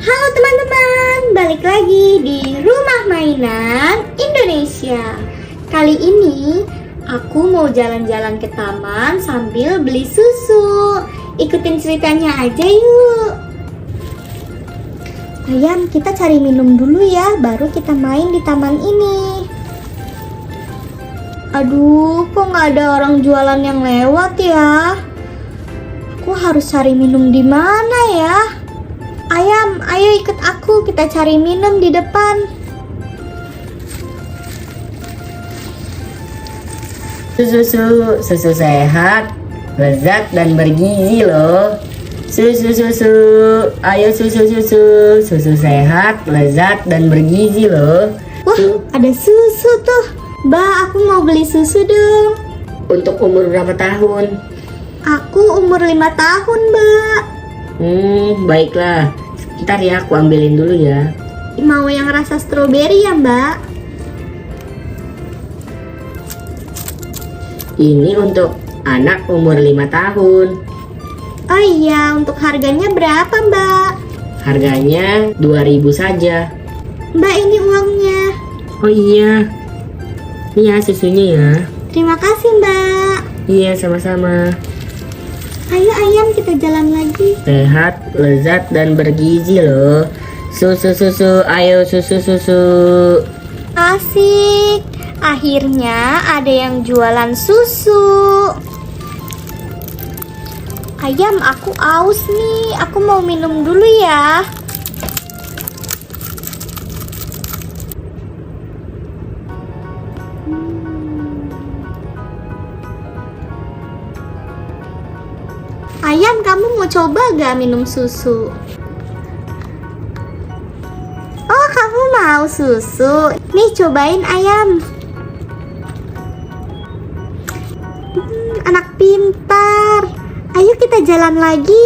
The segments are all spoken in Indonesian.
Halo teman-teman, balik lagi di Rumah Mainan Indonesia. Kali ini aku mau jalan-jalan ke taman sambil beli susu. Ikutin ceritanya aja yuk. Ayam, kita cari minum dulu ya, baru kita main di taman ini. Aduh, kok nggak ada orang jualan yang lewat ya? Aku harus cari minum di mana ya? Ayam, ayo ikut aku, kita cari minum di depan. Susu sehat, lezat dan bergizi loh. Susu, ayo susu sehat, lezat dan bergizi loh. Wah, ada susu tuh. Mbak, aku mau beli susu dong. Untuk umur berapa tahun? Aku umur 5 tahun, Mbak. Baiklah. Ntar ya aku ambilin dulu ya. Mau yang rasa stroberi ya, Mbak? Ini untuk anak umur 5 tahun. Oh iya, untuk harganya berapa, Mbak? Harganya 2.000 saja. Mbak, ini uangnya. Oh iya. Ini ya susunya ya. Terima kasih, Mbak. Iya, sama-sama. Ayo ayam, kita jalan lagi. Sehat, lezat dan bergizi loh. Susu, ayo susu. Asik. Akhirnya ada yang jualan susu. Ayam, aku aus nih. Aku mau minum dulu ya. Ayam, kamu mau coba gak minum susu? Oh, kamu mau susu? Nih, cobain ayam. Anak pintar. Ayo kita jalan lagi.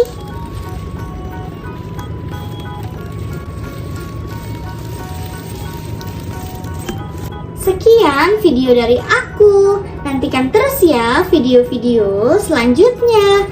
Sekian video dari aku. Nantikan terus ya video-video selanjutnya.